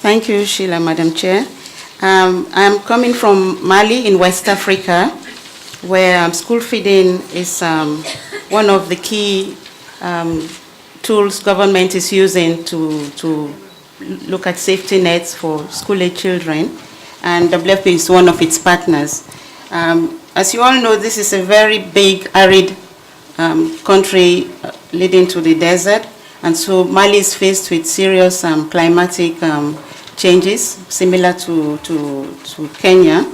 Thank you, Sheila, Madam Chair. I'm coming from Mali in West Africa, where school feeding is one of the key tools government is using to look at safety nets for school-age children, and WFP is one of its partners. As you all know, this is a very big, arid country leading to the desert, and so Mali is faced with serious climatic changes similar to Kenya.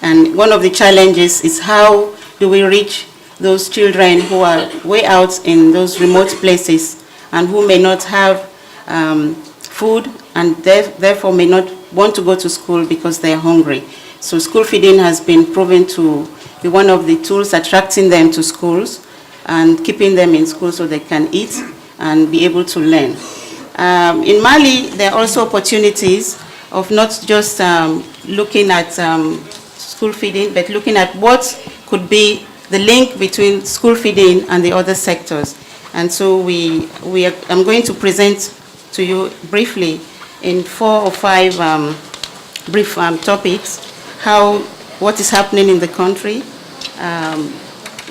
And one of the challenges is how do we reach those children who are way out in those remote places and who may not have food and therefore may not want to go to school because they are hungry. So school feeding has been proven to be one of the tools attracting them to schools and keeping them in school so they can eat and be able to learn. In Mali, there are also opportunities of not just looking at school feeding, but looking at what could be the link between school feeding and the other sectors. And so I'm going to present to you briefly in 4 or 5 brief topics, what is happening in the country,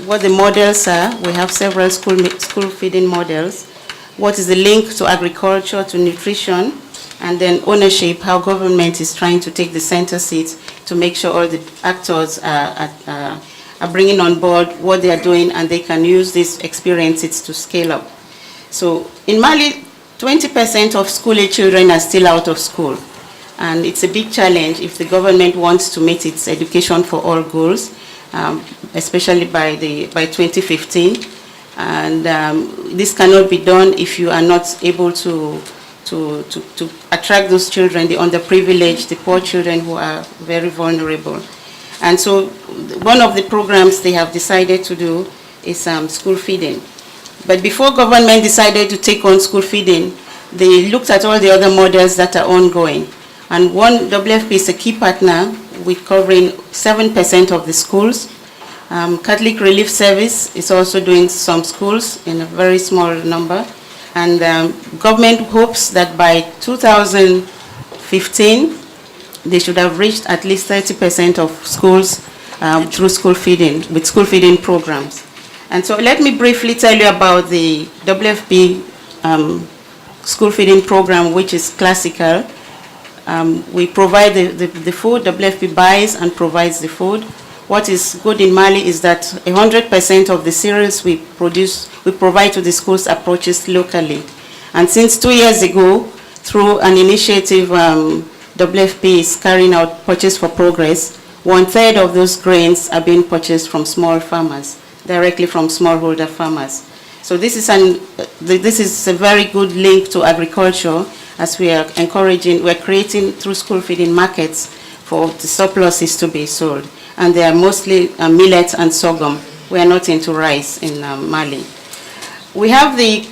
what the models are. We have several school feeding models. What is the link to agriculture, to nutrition, and then ownership, how government is trying to take the center seat to make sure all the actors are bringing on board what they are doing and they can use these experiences to scale up. So in Mali, 20% of school-age children are still out of school. And it's a big challenge if the government wants to meet its education for all goals, especially by 2015. And this cannot be done if you are not able to attract those children, the underprivileged, the poor children who are very vulnerable. And so one of the programs they have decided to do is school feeding. But before government decided to take on school feeding, they looked at all the other models that are ongoing. And WFP is a key partner with covering 7% of the schools. Catholic Relief Service is also doing some schools in a very small number. And government hopes that by 2015, they should have reached at least 30% of schools through school feeding, with school feeding programs. And so let me briefly tell you about the WFP school feeding program, which is classical. We provide the food, WFP buys and provides the food. What is good in Mali is that 100% of the cereals we provide to the schools are purchased locally. And since 2 years ago, through an initiative WFP is carrying out Purchase for Progress, 1/3 of those grains are being purchased from small farmers, directly from smallholder farmers. So this is a very good link to agriculture, as we are creating through school feeding markets for the surpluses to be sold. And they are mostly millet and sorghum. We are not into rice in Mali. We have the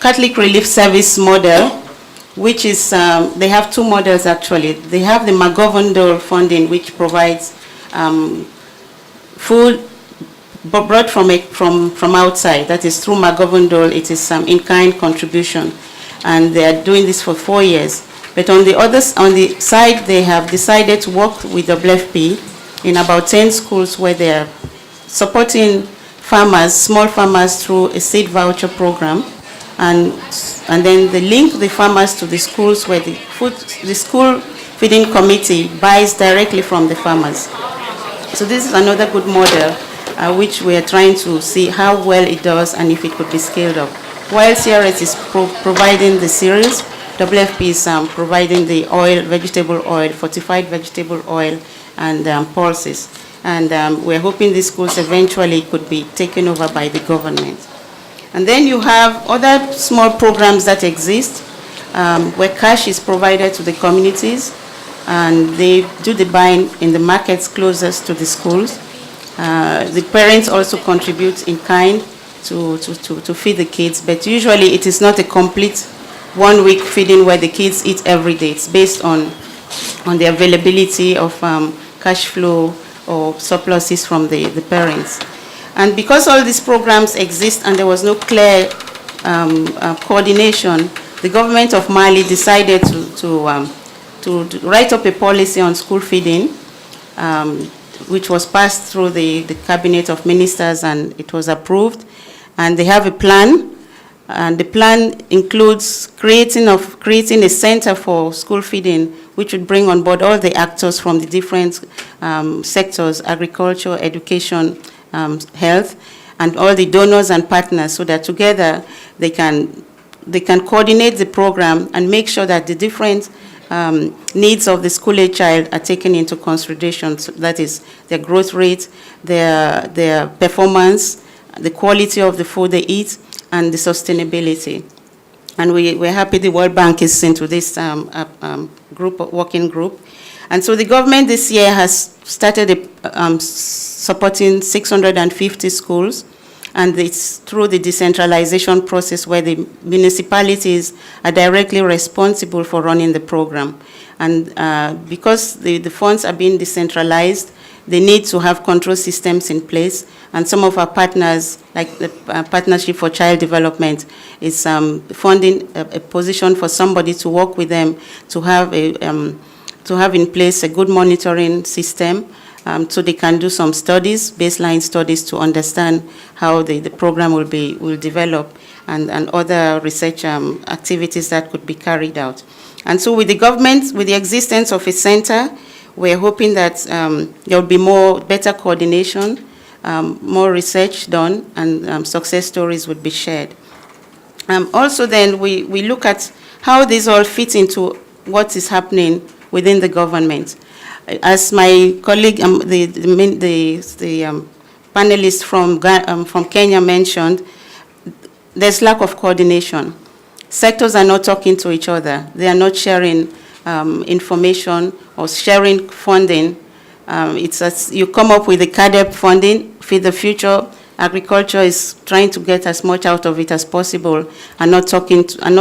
Catholic Relief Service model, which is, they have 2 models actually. They have the McGovern funding, which provides food brought from outside. That is through McGovern, it is some in-kind contribution. And they are doing this for 4 years. But on the side, they have decided to work with WFP in about 10 schools where they are supporting farmers, small farmers, through a seed voucher program. And then they link the farmers to the schools where the school feeding committee buys directly from the farmers. So this is another good model which we are trying to see how well it does and if it could be scaled up. While CRS is providing the cereals, WFP is providing the oil, vegetable oil, fortified vegetable oil, and pulses. And we're hoping these schools eventually could be taken over by the government. And then you have other small programs that exist where cash is provided to the communities, and they do the buying in the markets closest to the schools. The parents also contribute in kind to feed the kids, but usually it is not a complete 1 week feeding where the kids eat every day. It's based on the availability of cash flow or surpluses from the parents. And because all these programs exist and there was no clear coordination, the government of Mali decided to to write up a policy on school feeding, which was passed through the Cabinet of Ministers, and it was approved. And they have a plan, and the plan includes creating a center for school feeding, which would bring on board all the actors from the different sectors: agriculture, education, health, and all the donors and partners, so that together they can coordinate the program and make sure that the different needs of the school-age child are taken into consideration. So that is their growth rate, their performance, the quality of the food they eat, and the sustainability. And we're happy the World Bank is into this working group. And so the government this year has started supporting 650 schools, and it's through the decentralization process where the municipalities are directly responsible for running the program. And because the funds are being decentralized, they need to have control systems in place. And some of our partners, like the Partnership for Child Development, is funding a position for somebody to work with them to have in place a good monitoring system, so they can do some studies, baseline studies, to understand how the program will develop, and other research activities that could be carried out. And so with the government, with the existence of a center, we're hoping that there will be better coordination, more research done, and success stories would be shared. Also then, we look at how this all fits into what is happening within the government. As my colleague, the panelist from Kenya mentioned, there's lack of coordination. Sectors are not talking to each other. They are not sharing information or sharing funding. It's as you come up with the CADEP funding, Feed the Future. Agriculture is trying to get as much out of it as possible, and not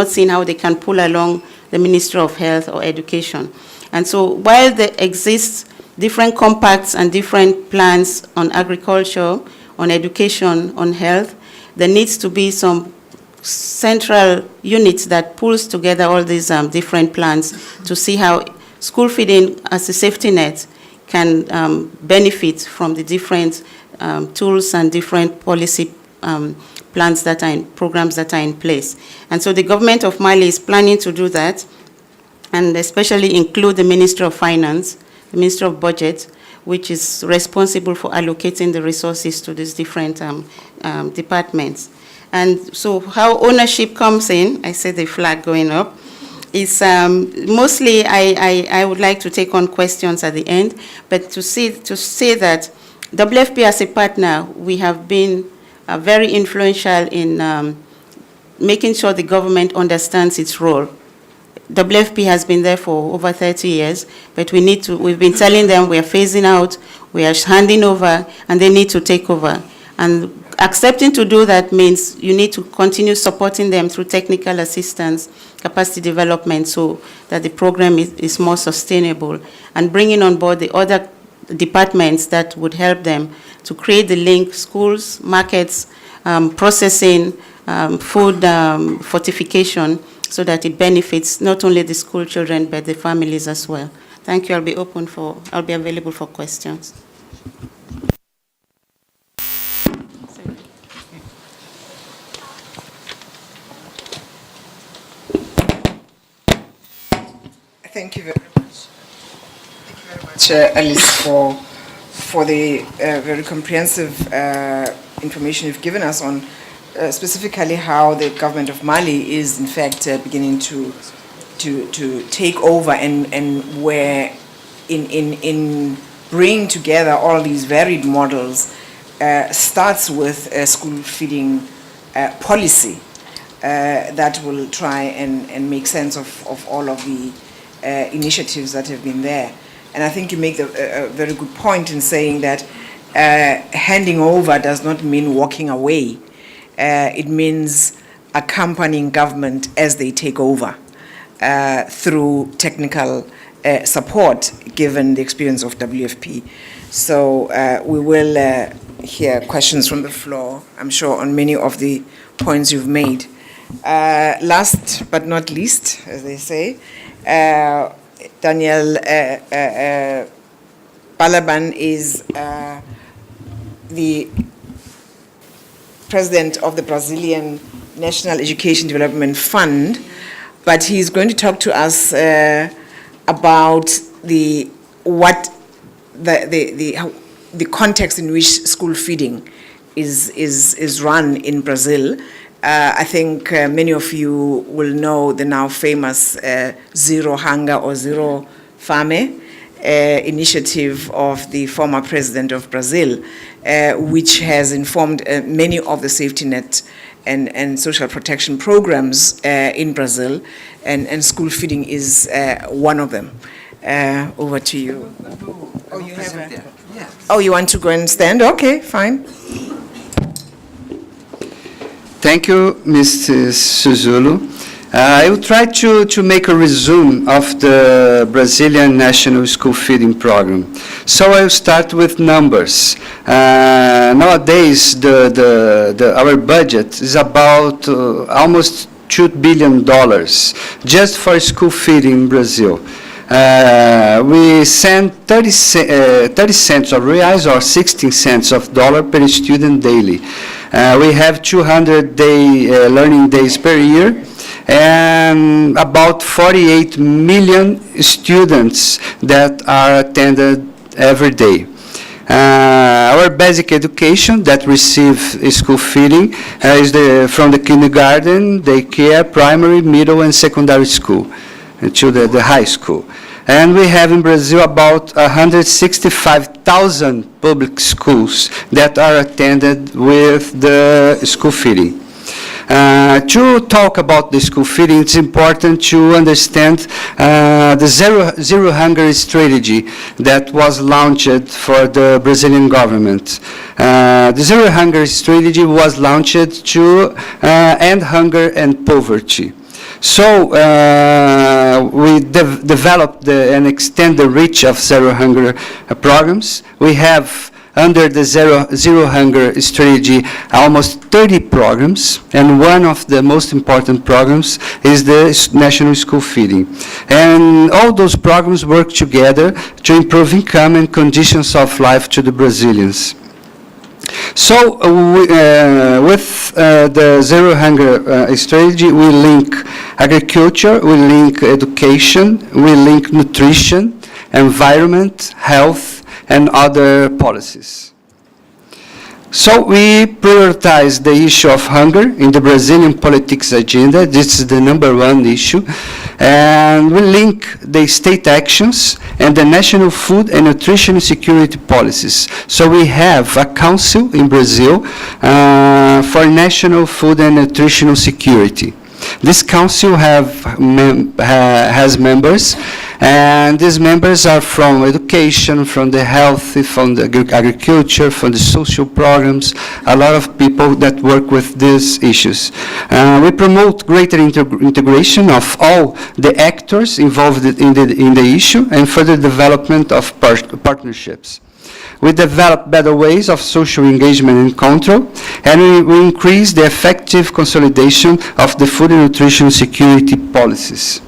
seeing how they can pull along the Ministry of Health or Education. And so while there exists different compacts and different plans on agriculture, on education, on health, there needs to be some central unit that pulls together all these different plans to see how school feeding as a safety net can benefit from the different tools and different policy plans that are programs that are in place. And so the government of Mali is planning to do that, and especially include the Ministry of Finance, the Ministry of Budget, which is responsible for allocating the resources to these different departments. And so how ownership comes in, I see the flag going up, is mostly I would like to take on questions at the end, but to say that WFP as a partner, we have been very influential in making sure the government understands its role. WFP has been there for over 30 years, but we've been telling them we are phasing out, we are handing over, and they need to take over. And accepting to do that means you need to continue supporting them through technical assistance, capacity development, so that the program is more sustainable, and bringing on board the other departments that would help them to create the link: schools, markets, processing, food fortification, so that it benefits not only the school children but the families as well. Thank you. I'll be available for questions. Thank you very much. Thank you very much, Alice, for the very comprehensive information you've given us on specifically how the government of Mali is, in fact, beginning to take over, and where in bringing together all these varied models starts with a school feeding policy that will try and make sense of all of the initiatives that have been there. And I think you make a very good point in saying that handing over does not mean walking away. It means accompanying government as they take over through technical support, given the experience of WFP. So we will hear questions from the floor, I'm sure, on many of the points you've made. Last but not least, as they say, Daniel Balaban is the president of the Brazilian National Education Development Fund, but he's going to talk to us about the context in which school feeding is run in Brazil. I think many of you will know the now famous Zero Hunger or Zero Fame initiative of the former president of Brazil, which has informed many of the safety net and social protection programs in Brazil, and school feeding is one of them. Over to you. Oh, you have a, yeah. Oh, you want to go and stand? Okay, fine. Thank you, Mr. Suzulu. I will try to make a resume of the Brazilian National School Feeding Program. So I will start with numbers. Nowadays, our budget is about almost $2 billion just for school feeding in Brazil. We send 30 cents of reais or 16 cents of dollar per student daily. We have 200 learning days per year, and about 48 million students that are attended every day. Our basic education that receive school feeding is from the kindergarten, daycare, primary, middle, and secondary school to the high school. And we have in Brazil about 165,000 public schools that are attended with the school feeding. To talk about the school feeding, it's important to understand the zero hunger strategy that was launched for the Brazilian government. The zero hunger strategy was launched to end hunger and poverty. So we developed and extend the reach of zero hunger programs. We have under the zero hunger strategy almost 30 programs, and one of the most important programs is the national school feeding. And all those programs work together to improve income and conditions of life to the Brazilians. So with the zero hunger strategy, we link agriculture, we link education, we link nutrition, environment, health, and other policies. So we prioritize the issue of hunger in the Brazilian politics agenda. This is the #1 issue. And we link the state actions and the national food and nutrition security policies. So we have a council in Brazil for national food and nutritional security. This council has members, and these members are from education, from the health, from the agriculture, from the social programs, a lot of people that work with these issues. We promote greater integration of all the actors involved in the issue and further development of partnerships. We develop better ways of social engagement and control, and we increase the effective consolidation of the food and nutrition security policies.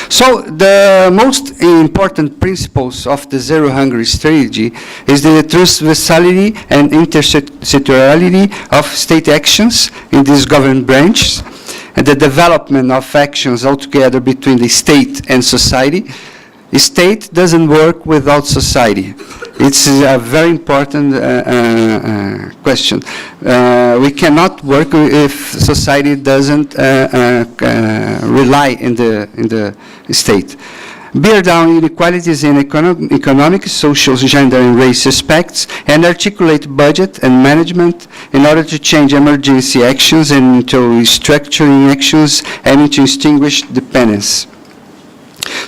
So the most important principles of the zero hunger strategy is the transversality and intersectionality of state actions in these government branches, and the development of actions altogether between the state and society. The state doesn't work without society. It's a very important question. We cannot work if society doesn't rely in the state. Bear down inequalities in economic, social, gender, and race aspects, and articulate budget and management in order to change emergency actions into structuring actions and to extinguish dependence.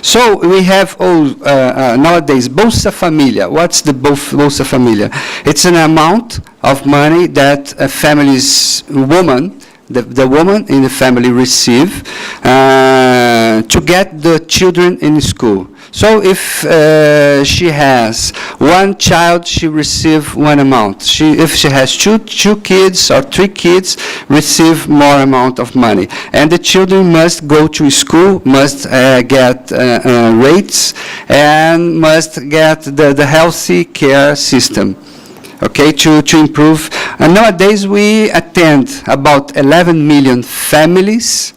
So we have nowadays Bolsa Família. What's the Bolsa Família? It's an amount of money that a family's woman the woman in the family receive to get the children in school. So if she has one child, she receive one amount. If she has two kids or 3 kids, receive more amount of money. And the children must go to school, must get rates, and must get the healthy care system. Okay, to improve. And nowadays we attend about 11 million families,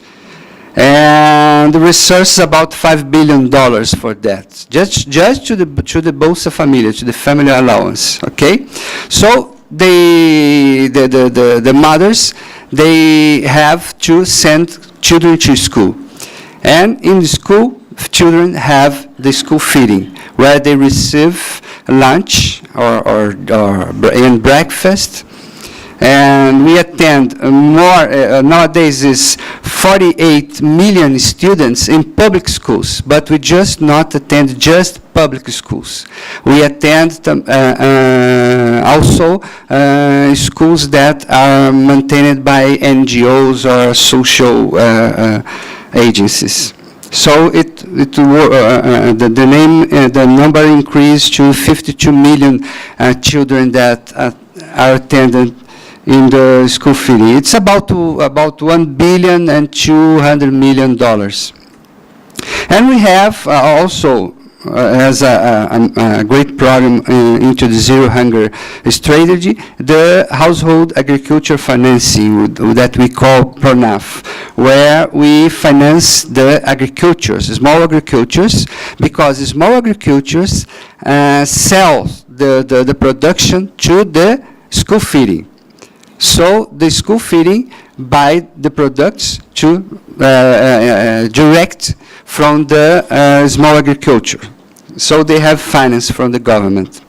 and the research is about $5 billion for that. Just to the Bolsa Familia, to the family allowance. Okay, so the mothers, they have to send children to school, and in the school, children have the school feeding, where they receive lunch or and breakfast. And we attend more, nowadays is 48 million students in public schools, but we just not attend just public schools. We attend also schools that are maintained by NGOs or social agencies. So the number increased to 52 million children that are attended in the school feeding. It's about $1 billion and $200 million. And we have also as a great program into the Zero Hunger strategy, the household agriculture financing that we call PRONAF, where we finance the agricultures, small agricultures, because small agricultures sell the production to the school feeding. So the school feeding buy the products to direct from the small agriculture. So they have finance from the government.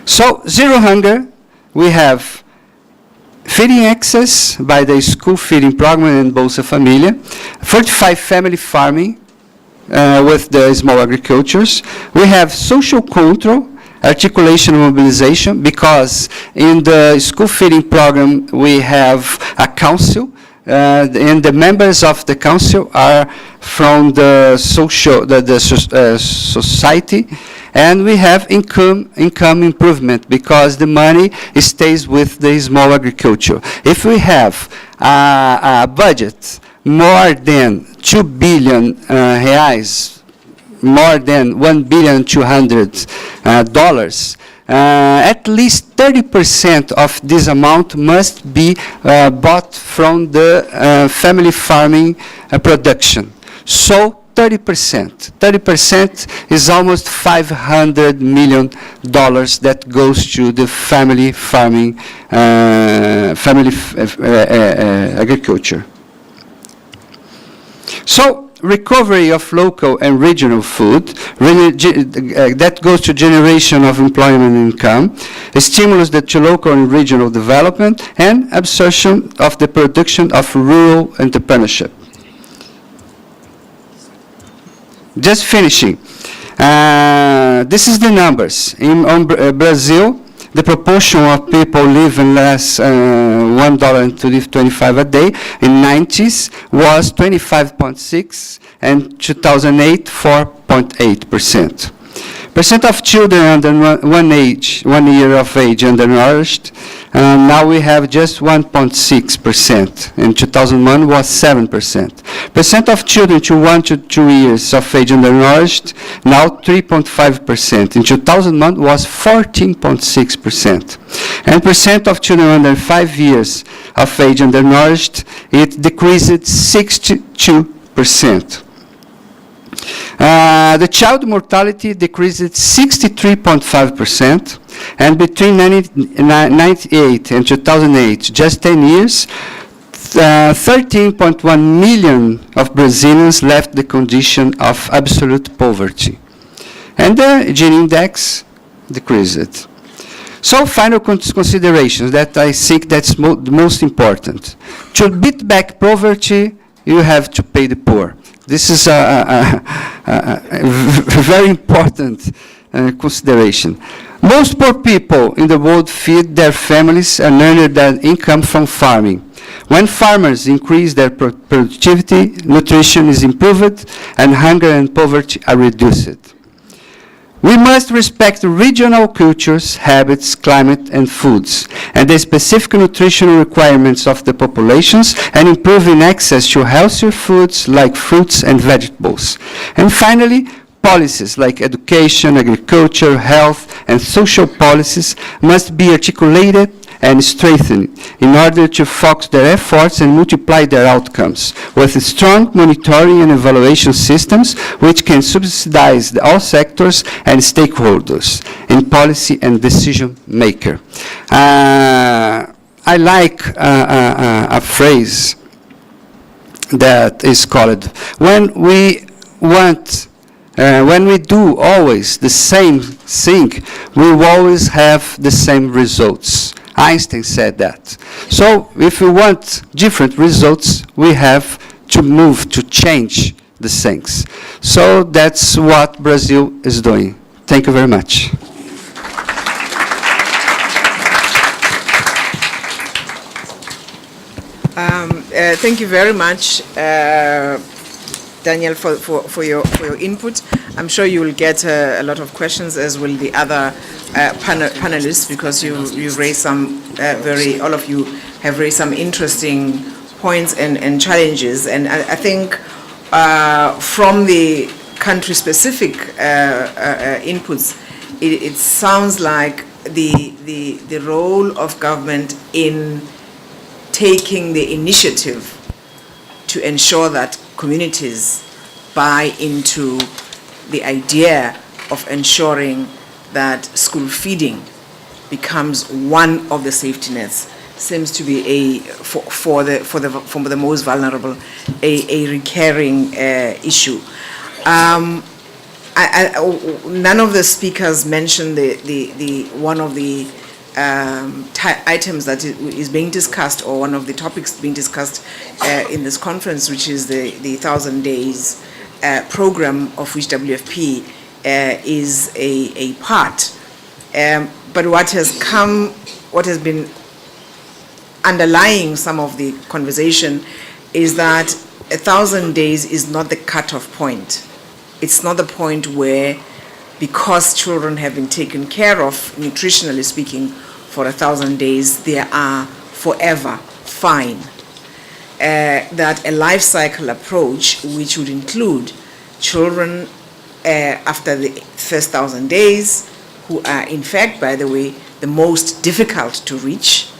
So Zero Hunger, we have feeding access by the school feeding program in Bolsa Familia, 45 family farming with the small agricultures. We have social control, articulation and mobilization, because in the school feeding program we have a council, and the members of the council are from the society, and we have income improvement because the money stays with the small agriculture. If we have a budget more than 2 billion reais, more than $1.2 billion, at least 30% of this amount must be bought from the family farming production. So 30% is almost $500 million that goes to the family farming, agriculture. So recovery of local and regional food, that goes to generation of employment and income, stimulus to local and regional development, and absorption of the production of rural entrepreneurship. Just finishing. This is the numbers. In Brazil, the proportion of people living less $1.25 a day in 90s was 25.6, and 2008 4.8%. Percent of children under one year of age undernourished. Now we have just 1.6%. In 2001 was 7%. Percent of children to 1 to 2 years of age undernourished, now 3.5%. In 2001 was 14.6%. And percent of children under 5 years of age undernourished, it decreased 62%. The child mortality decreased 63.5%, and between 1998 and 2008, just 10 years, 13.1 million of Brazilians left the condition of absolute poverty. And the Gini index decreased. So final considerations that I think that's the most important. To beat back poverty, you have to pay the poor. This is a very important consideration. Most poor people in the world feed their families and earn their income from farming. When farmers increase their productivity, nutrition is improved, and hunger and poverty are reduced. We must respect regional cultures, habits, climate, and foods, and the specific nutritional requirements of the populations, and improving access to healthier foods like fruits and vegetables. And finally, policies like education, agriculture, health, and social policies must be articulated and strengthened in order to focus their efforts and multiply their outcomes with strong monitoring and evaluation systems which can subsidize all sectors and stakeholders in policy and decision maker. I like a phrase that is called, when we do always the same thing, we will always have the same results. Einstein said that. So if we want different results, we have to move, to change the things. So that's what Brazil is doing. Thank you very much. Thank you very much, Daniel, for your input. I'm sure you will get a lot of questions, as will the other panelists, because you've raised some all of you have raised some interesting points and challenges. And I think from the country-specific inputs, it sounds like the role of government in taking the initiative to ensure that communities buy into the idea of ensuring that school feeding becomes one of the safety nets seems to be for the most vulnerable a recurring issue. None of the speakers mentioned the one of the items that is being discussed, or one of the topics being discussed in this conference, which is the 1,000 days program, of which WFP is a part. But what has been underlying some of the conversation is that 1,000 days is not the cutoff point. It's not the point where, because children have been taken care of, nutritionally speaking, for 1,000 days, they are forever fine. That a life cycle approach, which would include children after the first 1,000 days, who are, in fact, by the way, the most difficult to reach,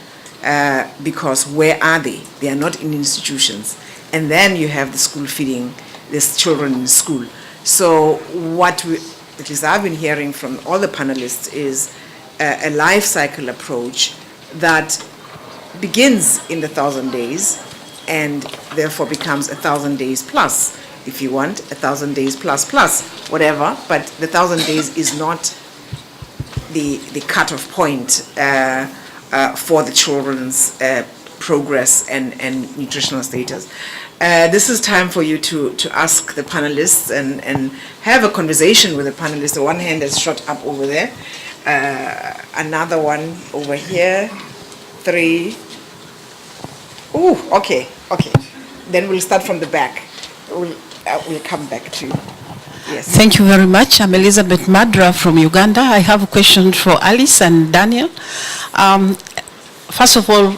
because where are they? They are not in institutions. And then you have the school feeding, these children in school. So what at least I've been hearing from all the panelists is a life cycle approach that begins in the 1,000 days and therefore becomes 1,000 days plus, if you want, 1,000 days plus, whatever. But the 1,000 days is not the cutoff point for the children's progress and nutritional status. This is time for you to ask the panelists and have a conversation with the panelists. The one hand is shot up over there. Another one over here. 3. Oh, okay. Then we'll start from the back. We'll come back to you. Yes. Thank you very much. I'm Elizabeth Madra from Uganda. I have a question for Alice and Daniel. First of all,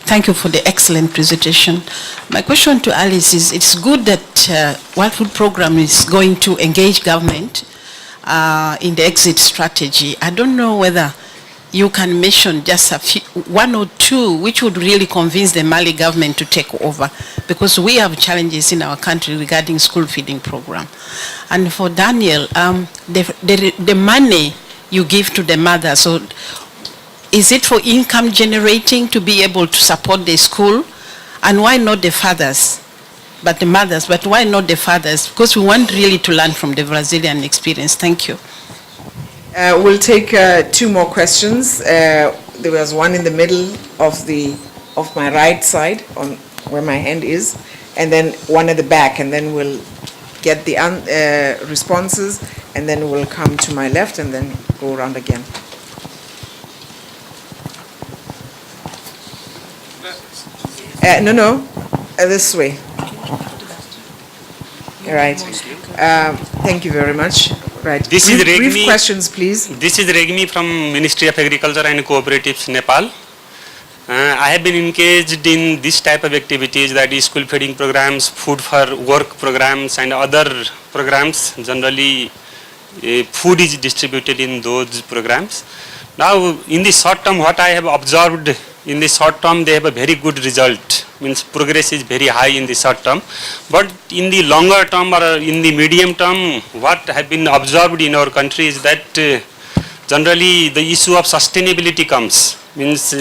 thank you for the excellent presentation. My question to Alice is, it's good that World Food Program is going to engage government in the exit strategy. I don't know whether you can mention just one or two which would really convince the Mali government to take over, because we have challenges in our country regarding school feeding program. And for Daniel, the money you give to the mother, so is it for income generating to be able to support the school? And why not the fathers? But the mothers, but why not the fathers? Because we want really to learn from the Brazilian experience. Thank you. We'll take 2 more questions. There was one in the middle of my right side, on where my hand is, and then one at the back, and then we'll get the responses, and then we'll come to my left and then go around again. No, this way. All right. Thank you very much. Right. This is brief Regmi. questions, please. This is Regmi from Ministry of Agriculture and Cooperatives, Nepal. I have been engaged in this type of activities, that is school feeding programs, food for work programs and other programs. Generally, food is distributed in those programs. Now, in the short term, what I have observed, in the short term, they have a very good result. Means progress is very high in the short term. But in the longer term or in the medium term, what have been observed in our country is that generally the issue of sustainability comes. Means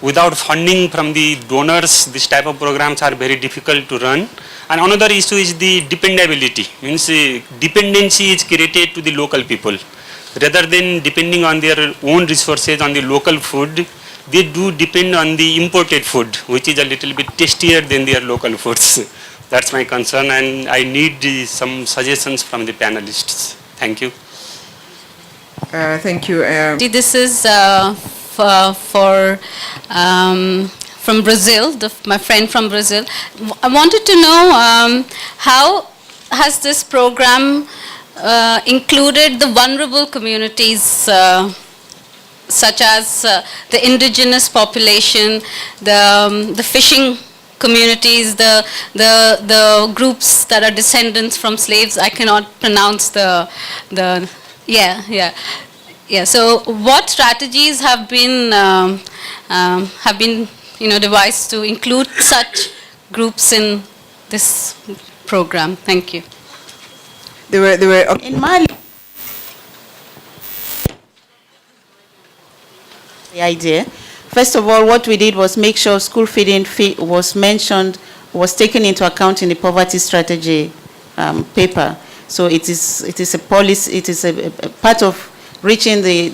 without funding from the donors, this type of programs are very difficult to run. And another issue is the dependability. Means dependency is created to the local people. Rather than depending on their own resources, on the local food, they do depend on the imported food, which is a little bit tastier than their local foods. That's my concern, and I need some suggestions from the panelists. Thank you. Thank you. This is from Brazil, my friend from Brazil. I wanted to know how has this program included the vulnerable communities, such as the indigenous population, the fishing communities, the groups that are descendants from slaves. I cannot pronounce the So, what strategies have been devised to include such groups in this program? Thank you. They were In Mali, the idea. First of all, what we did was make sure school feeding was mentioned, was taken into account in the poverty strategy paper. So it is a policy, it is a part of reaching the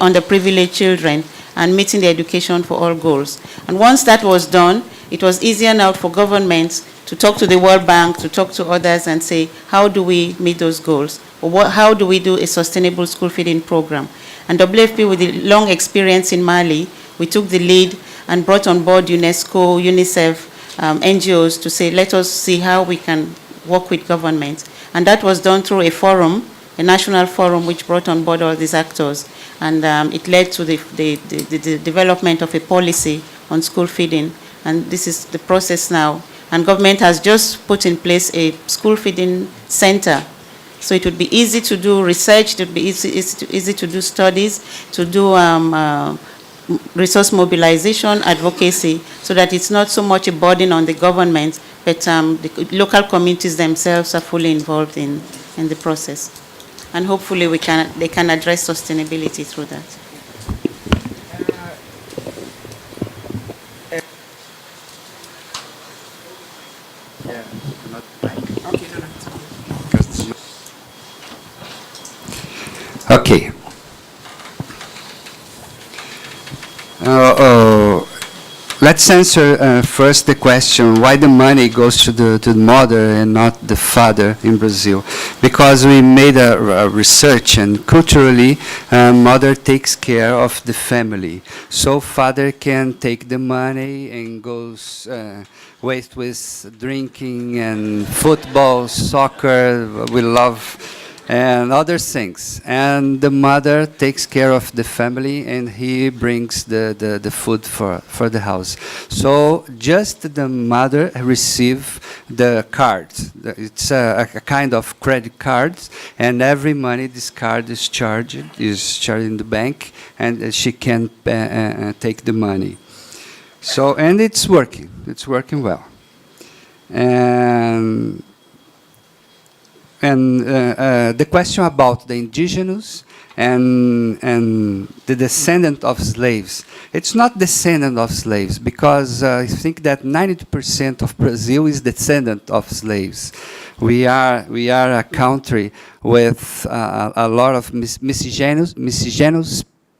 underprivileged children and meeting the education for all goals. And once that was done, it was easier now for governments to talk to the World Bank, to talk to others and say, how do we meet those goals? Or how do we do a sustainable school feeding program? And WFP, with the long experience in Mali, we took the lead and brought on board UNESCO, UNICEF, NGOs to say, let us see how we can work with governments. And that was done through a forum, a national forum, which brought on board all these actors. And it led to the development of a policy on school feeding. And this is the process now. And government has just put in place a school feeding center. So it would be easy to do research, it would be easy to do studies, to do resource mobilization, advocacy, so that it's not so much a burden on the government, but the local communities themselves are fully involved in the process. And hopefully they can address sustainability through that. Okay. Let's answer first the question why the money goes to the mother and not the father in Brazil. Because we made a research, and culturally, mother takes care of the family. So father can take the money and goes with drinking and football, soccer. We love. And other things. And the mother takes care of the family, and he brings the food for the house. So just the mother receive the card. It's a kind of credit card, and every money this card is charged in the bank, and she can take the money. So, and it's working well. And the question about the indigenous and the descendant of slaves, it's not descendant of slaves, because I think that 90% of Brazil is descendant of slaves. We are a country with a lot of miscegenous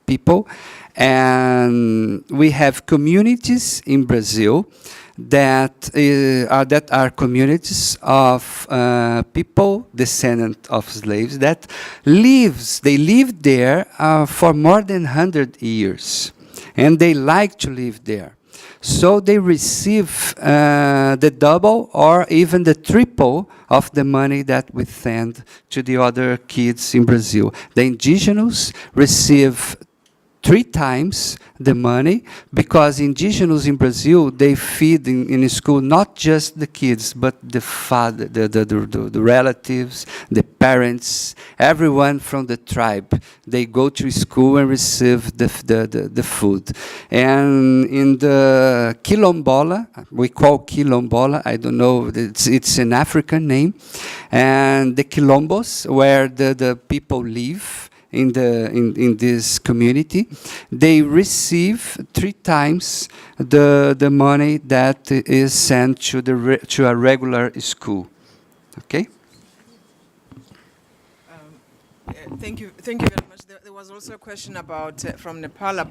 people, and we have communities in Brazil that are communities of people descendant of slaves that live there for more than 100 years, and they like to live there. So they receive the double or even the triple of the money that we send to the other kids in Brazil. The indigenous receive 3 times the money, because indigenous in Brazil, they feed in school not just the kids, but the father, the relatives, the parents, everyone from the tribe. They go to school and receive the food. And in the Quilombola, we call Quilombola, I don't know, it's an African name, and the Quilombos, where the people live, in this community, they receive 3 times the money that is sent to a regular school. Okay. Thank you very much. There was also a question about from Nepal.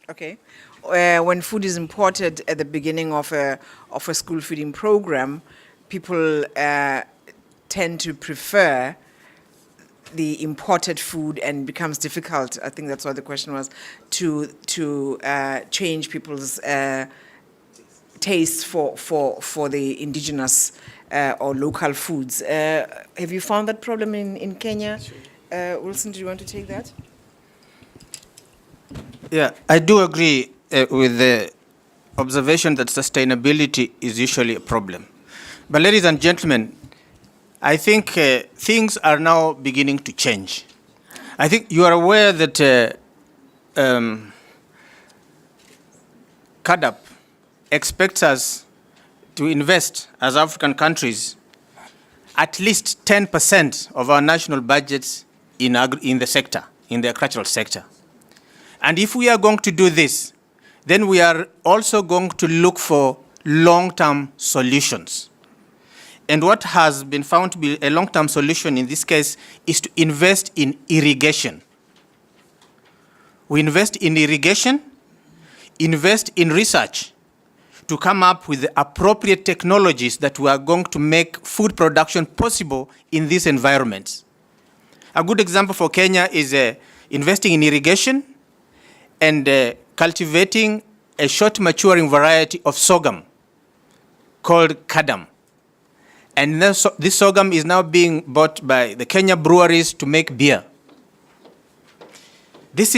Okay. When food is imported at the beginning of a school feeding program, people tend to prefer the imported food, and becomes difficult. I think that's what the question was, to change people's taste for the indigenous or local foods. Have you found that problem in Kenya? Wilson, do you want to take that? Yeah, I do agree with the observation that sustainability is usually a problem. But ladies and gentlemen, I think things are now beginning to change. I think you are aware that CADAP expects us to invest as African countries at least 10% of our national budgets in the sector, in the agricultural sector. And if we are going to do this, then we are also going to look for long-term solutions. And what has been found to be a long-term solution in this case is to invest in irrigation. We invest in irrigation, invest in research to come up with the appropriate technologies that we are going to make food production possible in these environments. A good example for Kenya is investing in irrigation and cultivating a short maturing variety of sorghum called kadam. And this sorghum is now being bought by the Kenya breweries to make beer. This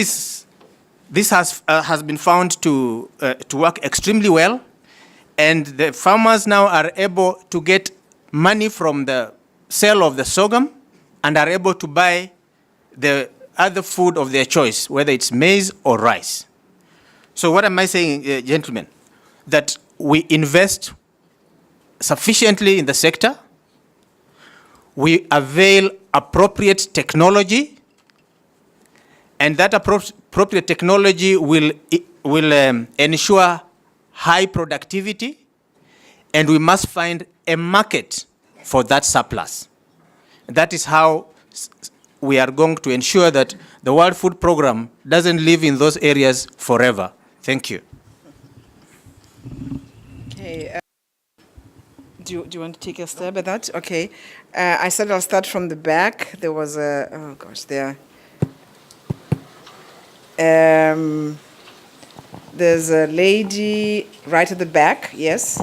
has been found to work extremely well, and the farmers now are able to get money from the sale of the sorghum and are able to buy the other food of their choice, whether it's maize or rice. So what am I saying, gentlemen? That we invest sufficiently in the sector, we avail appropriate technology, and that appropriate technology will ensure high productivity, and we must find a market for that surplus. That is how we are going to ensure that the World Food Program doesn't live in those areas forever. Thank you. Okay. Do you want to take a stab at that? Okay. I said I'll start from the back. There was a, oh gosh, there. There's a lady right at the back, yes.